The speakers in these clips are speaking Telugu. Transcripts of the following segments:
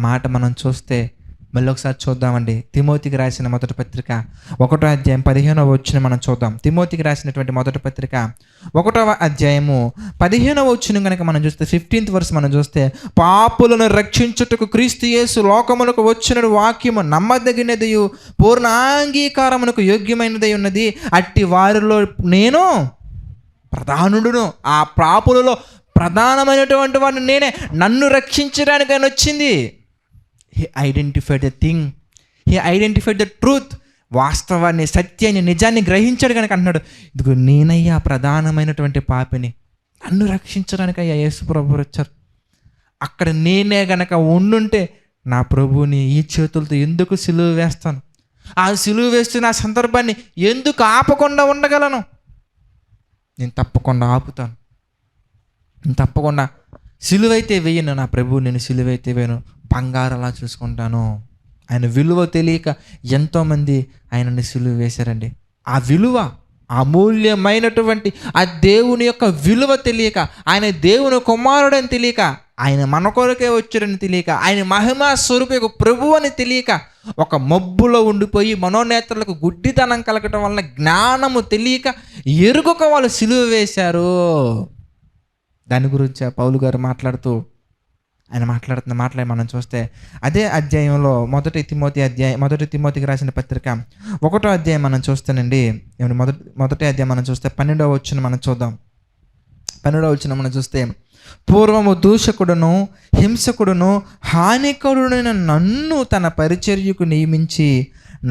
మాట మనం చూస్తే మళ్ళీ ఒకసారి చూద్దామండి. తిమోతికి రాసిన మొదటి పత్రిక 1వ అధ్యాయం 15వ వచనం మనం చూద్దాం. తిమోతికి రాసినటువంటి మొదటి పత్రిక 1వ అధ్యాయము 15వ వచనం కనుక మనం చూస్తే 15th వర్స్ మనం చూస్తే, పాపులను రక్షించుటకు క్రీస్తు యేసు లోకమునకు వచ్చిన వాక్యము నమ్మదగినదియు పూర్ణ అంగీకారమునకు యోగ్యమైనదై ఉన్నది. అట్టి వారిలో నేను ప్రధానుడును. ఆ పాపులలో ప్రధానమైనటువంటి వాడిని నేనే. నన్ను రక్షించడానికి ఆయన వచ్చింది. He identified the thing, he identified the truth. వాస్తవాన్ని, సత్యాన్ని, నిజాన్ని గ్రహించాడు కనుక అంటున్నాడు, ఇదిగో నేనయ్యా ప్రధానమైనటువంటి పాపిని, నన్ను రక్షించడానికి అయ్యా యేసు ప్రభు వచ్చారు. అక్కడ నేనే గనక ఉండుంటే నా ప్రభువుని ఈ చేతులతో ఎందుకు సిలువ వేస్తాను? ఆ సిలువ వేస్తున్న ఆ సందర్భాన్ని ఎందుకు ఆపకుండా ఉండగలను? నేను తప్పకుండా ఆపుతాను. నేను తప్పకుండా సిలువైతే వేయను, నా ప్రభువు నేను సిలువైతే వేయను, బంగారలా చూసుకుంటాను. ఆయన విలువ తెలియక ఎంతోమంది ఆయనని సిలువ వేశారండి. ఆ విలువ, అమూల్యమైనటువంటి ఆ దేవుని యొక్క విలువ తెలియక, ఆయన దేవుని కుమారుడని తెలియక, ఆయన మన కొరకే వచ్చాడని తెలియక, ఆయన మహిమా స్వరూప ప్రభువు అని తెలియక, ఒక మబ్బులో ఉండిపోయి మనోనేత్రులకు గుడ్డితనం కలగటం వలన జ్ఞానము తెలియక ఎరుగక వాళ్ళు సిలువ వేశారు. దాని గురించి పౌలు గారు మాట్లాడుతూ ఆయన మాట్లాడుతున్న మాటలే మనం చూస్తే అదే అధ్యాయంలో మొదటి తిమోతికి రాసిన పత్రిక 1వ అధ్యాయం మనం చూస్తానండి. మొదటి అధ్యాయం మనం చూస్తే 12వ వచనం మనం చూద్దాం. 12వ వచనం మనం చూస్తే, పూర్వము దూషకుడును హింసకుడును హానికరుడైన నన్ను తన పరిచర్యకు నియమించి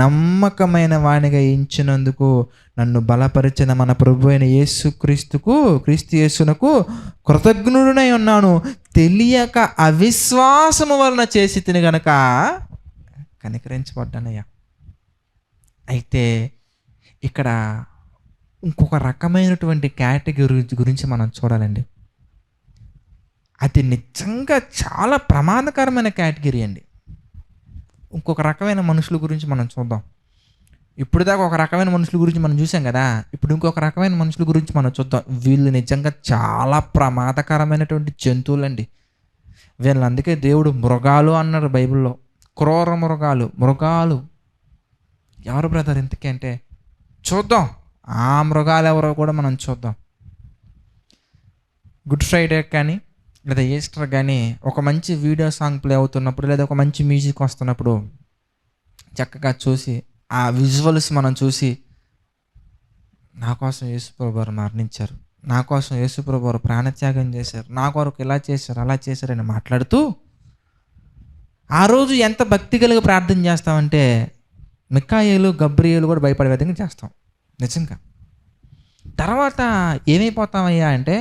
నమ్మకమైన వానిగా ఎంచినందుకు నన్ను బలపరిచిన మన ప్రభు అయిన క్రీస్తు యేసునకు కృతజ్ఞుడనై ఉన్నాను. తెలియక అవిశ్వాసము వలన చేసి తిని గనక కనికరించబడ్డానయ్యా. అయితే ఇక్కడ ఇంకొక రకమైనటువంటి కేటగిరీ గురించి మనం చూడాలండి. అది నిజంగా చాలా ప్రమాదకరమైన కేటగిరీ అండి. ఇంకొక రకమైన మనుషుల గురించి మనం చూద్దాం. ఇప్పుడు దాకా ఒక రకమైన మనుషుల గురించి మనం చూసాం కదా, ఇప్పుడు ఇంకొక రకమైన మనుషుల గురించి మనం చూద్దాం. వీళ్ళు నిజంగా చాలా ప్రమాదకరమైనటువంటి జంతువులండి. వీళ్ళని అందుకే దేవుడు మృగాలు అన్నారు బైబిల్లో. క్రూర మృగాలు ఎవరు బ్రదర్ ఇంతకీ అంటే చూద్దాం. ఆ మృగాలు ఎవరో కూడా మనం చూద్దాం. గుడ్ ఫ్రైడే కానీ లేదా ఈస్టర్ కానీ ఒక మంచి వీడియో సాంగ్ ప్లే అవుతున్నప్పుడు లేదా ఒక మంచి మ్యూజిక్ వస్తున్నప్పుడు చక్కగా చూసి ఆ విజువల్స్ మనం చూసి, నా కోసం యేసుప్రభు వారు మరణించారు, నా కోసం యేసుప్రభు వారు ప్రాణత్యాగం చేశారు, నా కొరకు ఇలా చేశారు అలా చేశారని మాట్లాడుతూ ఆ రోజు ఎంత భక్తి కలిగి ప్రార్థన చేస్తామంటే మిఖాయేలు గబ్రియేలు కూడా భయపడే విధంగా చేస్తాం నిజంగా. తర్వాత ఏమైపోతామయ్యా అంటే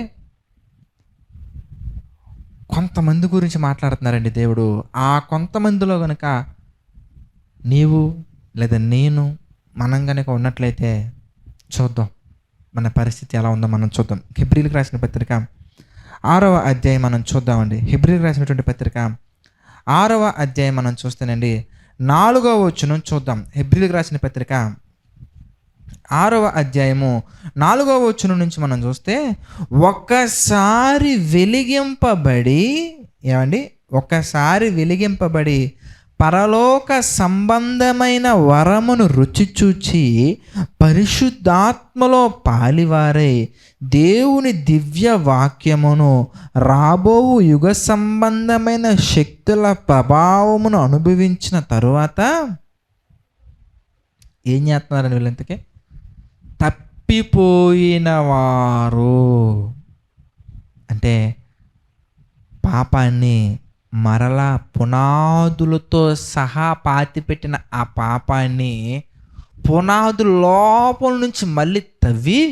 కొంతమంది గురించి మాట్లాడుతున్నారండి దేవుడు. ఆ కొంతమందిలో కనుక నీవు లేదా నేను మనం కనుక ఉన్నట్లయితే చూద్దాం మన పరిస్థితి ఎలా ఉందో మనం చూద్దాం. హెబ్రీలకు రాసిన పత్రిక 6వ అధ్యాయం మనం చూద్దామండి. హెబ్రీలకు రాసినటువంటి పత్రిక 6వ అధ్యాయం మనం చూస్తేనండి 4వ వచనం చూద్దాం. హెబ్రీలకు రాసిన పత్రిక 6వ అధ్యాయము 4వ వచనం నుంచి మనం చూస్తే, ఒకసారి వెలిగింపబడి పరలోక సంబంధమైన వరమును రుచి చూచి పరిశుద్ధాత్మలో పాలివారై దేవుని దివ్య వాక్యమును రాబోవు యుగ సంబంధమైన శక్తుల ప్రభావమును అనుభవించిన తరువాత ఏం చేస్తున్నారని వీళ్ళంతకే తప్పిపోయిన వారు అంటే పాపాన్ని మరలా పునాదులతో సహా పాతిపెట్టిన ఆ పాపాన్ని పునాదుల లోపల నుంచి మళ్ళీ తవ్వి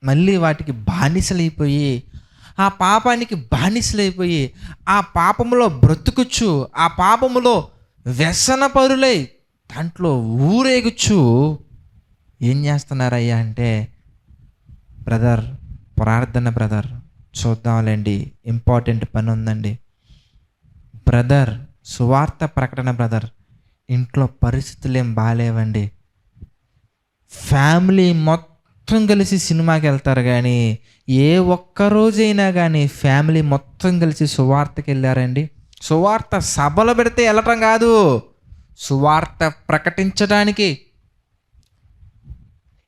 మళ్ళీ వాటికి బానిసలైపోయి ఆ పాపానికి బానిసలైపోయి ఆ పాపములో బ్రతుకుచ్చు, ఆ పాపములో వ్యసనపరులై దాంట్లో ఊరేగుచ్చు ఏం చేస్తున్నారయ్యా అంటే, ప్రార్థన చూద్దాంలేండి, ఇంపార్టెంట్ పని ఉందండి బ్రదర్, సువార్త ప్రకటన బ్రదర్. ఇంట్లో పరిస్థితులు ఏం బాగాలేవండి. ఫ్యామిలీ మొత్తం కలిసి సినిమాకి వెళ్తారు కానీ ఏ ఒక్క రోజైనా కానీ ఫ్యామిలీ మొత్తం కలిసి సువార్తకి వెళ్ళారండి? సువార్త సభలు పెడితే వెళ్ళటం కాదు, సువార్త ప్రకటించడానికి.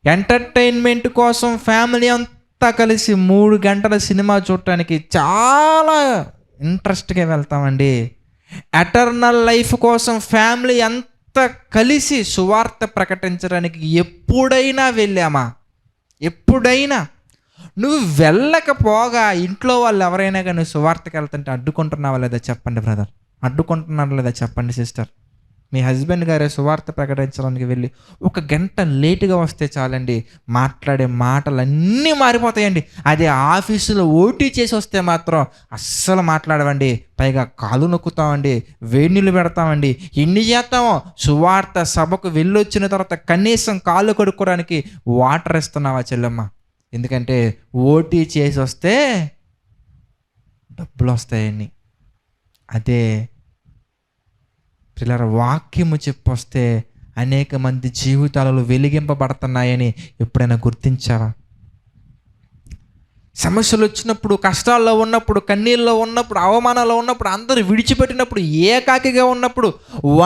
ఎంటర్టైన్మెంట్ కోసం ఫ్యామిలీ అంతా కలిసి 3 గంటల సినిమా చూడటానికి చాలా ఇంట్రెస్ట్గా వెళ్తామండి. ఎటర్నల్ లైఫ్ కోసం ఫ్యామిలీ అంతా కలిసి సువార్త ప్రకటించడానికి ఎప్పుడైనా వెళ్ళామా? ఎప్పుడైనా. నువ్వు వెళ్ళకపోగా ఇంట్లో వాళ్ళు ఎవరైనా కానీ సువార్తకి వెళ్తుంటే అడ్డుకుంటున్నావా లేదా చెప్పండి బ్రదర్? అడ్డుకుంటున్నారా లేదా చెప్పండి సిస్టర్? మీ హస్బెండ్ గారే సువార్త ప్రకటించడానికి వెళ్ళి 1 గంట లేటుగా వస్తే చాలండి, మాట్లాడే మాటలన్నీ మారిపోతాయండి. అదే ఆఫీసులో ఓటీ చేసి వస్తే మాత్రం అస్సలు మాట్లాడవండి, పైగా కాలు నొక్కుతామండి, వేణీళ్ళు పెడతామండి, ఎన్ని చేస్తామో. సువార్త సభకు వెళ్ళొచ్చిన తర్వాత కనీసం కాళ్ళు కడుక్కోవడానికి వాటర్ ఇస్తున్నావా చెల్లెమ్మ? ఎందుకంటే ఓటీ చేసి వస్తే డబ్బులు వస్తాయండి. అదే పిల్లల వాక్యము చెప్పొస్తే అనేక మంది జీవితాలలో వెలిగింపబడుతున్నాయని ఎప్పుడైనా గుర్తించావా? సమస్యలు వచ్చినప్పుడు, కష్టాల్లో ఉన్నప్పుడు, కన్నీళ్ళలో ఉన్నప్పుడు, అవమానాల్లో ఉన్నప్పుడు, అందరూ విడిచిపెట్టినప్పుడు, ఏకాకిగా ఉన్నప్పుడు,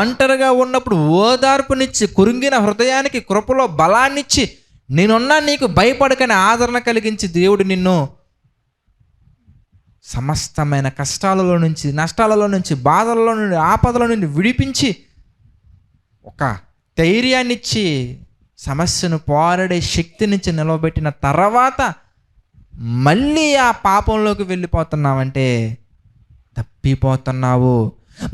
ఒంటరిగా ఉన్నప్పుడు ఓదార్పునిచ్చి, కురింగిన హృదయానికి కృపలో బలాన్నిచ్చి, నేనున్నా నీకు భయపడకని ఆదరణ కలిగించి దేవుడు నిన్ను సమస్తమైన కష్టాలలో నుంచి, నష్టాలలో నుంచి, బాధలలో నుండి, ఆపదల నుండి విడిపించి ఒక ధైర్యాన్నిచ్చి సమస్యను పోరాడే శక్తి నుంచి నిలవబెట్టిన తర్వాత మళ్ళీ ఆ పాపంలోకి వెళ్ళిపోతున్నావంటే తప్పిపోతున్నావు.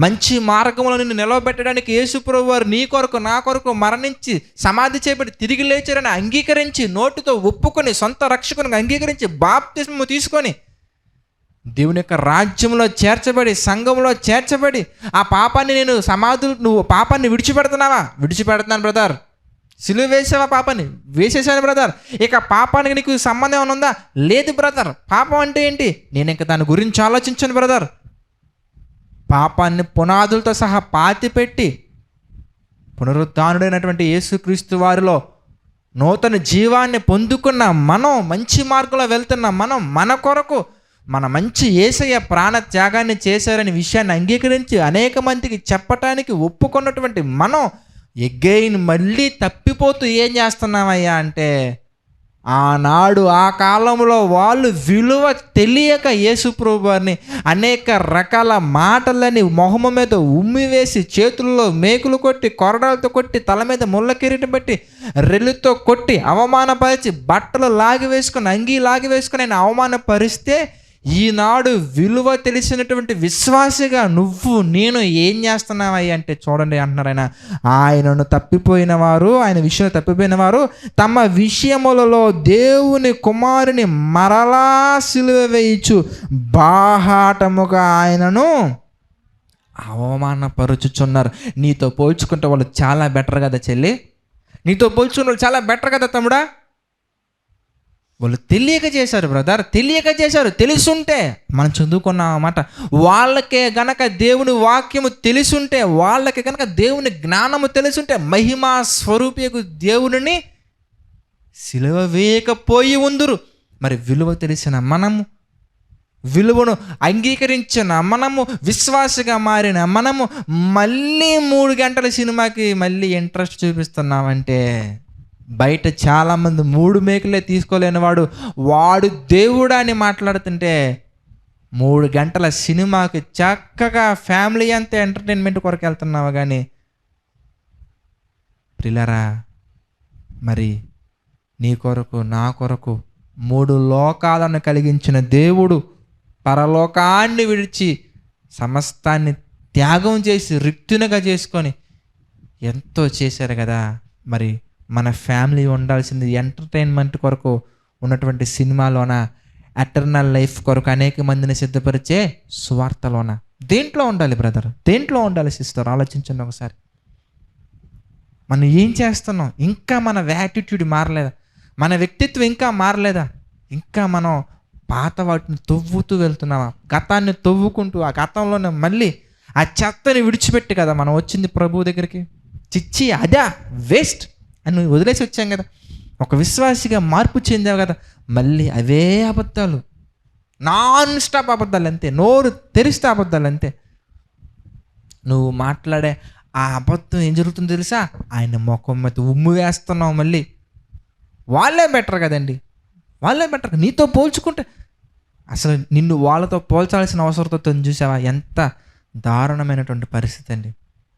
మంచి మార్గంలో నిన్ను నిలవబెట్టడానికి యేసుప్రభువు వారు నీ కొరకు నా కొరకు మరణించి సమాధి చేయబడి తిరిగి లేచారని అంగీకరించి, నోటితో ఒప్పుకొని, సొంత రక్షకుని అంగీకరించి, బాప్తిస్మము తీసుకొని దేవుని యొక్క రాజ్యంలో చేర్చబడి, సంఘంలో చేర్చబడి, ఆ పాపాన్ని నువ్వు పాపాన్ని విడిచిపెడుతున్నావా? విడిచిపెడుతున్నాను బ్రదర్. సిలువ వేసావా? పాపాన్ని వేసేసాను బ్రదర్. ఇక పాపానికి నీకు సంబంధం ఏమైనా ఉందా? లేదు బ్రదర్. పాపం అంటే ఏంటి? నేను ఇంకా దాని గురించి ఆలోచించాను బ్రదర్. పాపాన్ని పునాదులతో సహా పాతిపెట్టి పునరుద్ధానుడైనటువంటి యేసుక్రీస్తు వారిలో నూతన జీవాన్ని పొందుకున్న మనం, మంచి మార్గంలో వెళ్తున్న మనం, మన కొరకు మన మంచి యేసయ్య ప్రాణ త్యాగాన్ని చేశారనే విషయాన్ని అంగీకరించి అనేక మందికి చెప్పటానికి ఒప్పుకున్నటువంటి మనం ఎగైన్ మళ్ళీ తప్పిపోతూ ఏం చేస్తున్నామయ్యా అంటే, ఆనాడు ఆ కాలంలో వాళ్ళు విలువ తెలియక యేసుప్రభు వారిని అనేక రకాల మాటలని మొహము మీద ఉమ్మివేసి, చేతుల్లో మేకులు కొట్టి, కొరడాలతో కొట్టి, తల మీద ముళ్ళ కిరీటం పెట్టి, రెల్లుతో కొట్టి, అవమానపరిచి, బట్టలు లాగి వేసుకొని, అంగీ లాగి వేసుకొని ఆయన అవమానపరిస్తే, ఈనాడు విలువ తెలిసినటువంటి విశ్వాసిగా నువ్వు నేను ఏం చేస్తున్నావయ్యా అంటే చూడండి అంటున్నారు ఆయనను తప్పిపోయిన వారు, ఆయన విషయంలో తప్పిపోయిన వారు తమ విషయములలో దేవుని కుమారుని మరలా సిలువ వేయచ్చు బాహాటముగా ఆయనను అవమానపరుచుచున్నారు. నీతో పోల్చుకుంటే వాళ్ళు చాలా బెటర్ కదా చెల్లి, నీతో పోల్చుకున్న వాళ్ళు చాలా బెటర్ కదా తమ్ముడా. వాళ్ళు తెలియక చేశారు బ్రదర్, తెలియక చేశారు. తెలుసుంటే మనం చదువుకున్నాం అన్నమాట. వాళ్ళకే గనక దేవుని వాక్యము తెలుసుంటే, వాళ్ళకి గనక దేవుని జ్ఞానము తెలుసుంటే, మహిమా స్వరూపియకు దేవుని సిలువ వేయకపోయి ఉందురు. మరి విలువ తెలిసిన మనము, విలువను అంగీకరించిన మనము, విశ్వాసగా మారిన మనము మళ్ళీ 3 గంటల సినిమాకి మళ్ళీ ఇంట్రెస్ట్ చూపిస్తున్నామంటే, బయట చాలామంది 3 మేకులే తీసుకోలేని వాడు దేవుడా అని మాట్లాడుతుంటే 3 గంటల సినిమాకి చక్కగా ఫ్యామిలీ అంతా ఎంటర్టైన్మెంట్ కొరకు వెళ్తున్నావా కానీ ప్రిలరా, మరి నీ కొరకు నా కొరకు 3 లోకాలను కలిగించిన దేవుడు పరలోకాన్ని విడిచి సమస్తాన్ని త్యాగం చేసి రిక్తునిగా చేసుకొని ఎంతో చేశారు కదా. మరి మన ఫ్యామిలీ ఉండాల్సింది ఎంటర్టైన్మెంట్ కొరకు ఉన్నటువంటి సినిమాలోన, ఎటర్నల్ లైఫ్ కొరకు అనేక మందిని సిద్ధపరిచే సువార్తలోన, దేంట్లో ఉండాలి బ్రదర్? దేంట్లో ఉండాలి సిస్టర్? ఆలోచించండి ఒకసారి. మనం ఏం చేస్తున్నాం? ఇంకా మన యాటిట్యూడ్ మారలేదా? మన వ్యక్తిత్వం ఇంకా మారలేదా? ఇంకా మనం పాత వాటిని తవ్వుతూ వెళ్తున్నామా? గతాన్ని తవ్వుకుంటూ ఆ గతంలోనే మళ్ళీ ఆ చెత్తని విడిచిపెట్టి కదా మనం వచ్చింది ప్రభువు దగ్గరికి. చిచ్చి అదా వేస్ట్ అని వదిలేసి వచ్చాం కదా. ఒక విశ్వాసిగా మార్పు చెందావు కదా, మళ్ళీ అవే అబద్ధాలు, నాన్ స్టాప్ అబద్ధాలు అంతే, నోరు తెరిస్తే అబద్ధాలు అంతే. నువ్వు మాట్లాడే ఆ అబద్ధం ఏం జరుగుతుందో తెలుసా? ఆయన మొఖం మీద ఉమ్ము వేస్తున్నావు మళ్ళీ. వాళ్ళే బెటర్ కదండి. వాళ్ళే బెటర్. నీతో పోల్చుకుంటే అసలు నిన్ను వాళ్ళతో పోల్చాల్సిన అవసరత చూసావా? ఎంత దారుణమైనటువంటి పరిస్థితి అండి.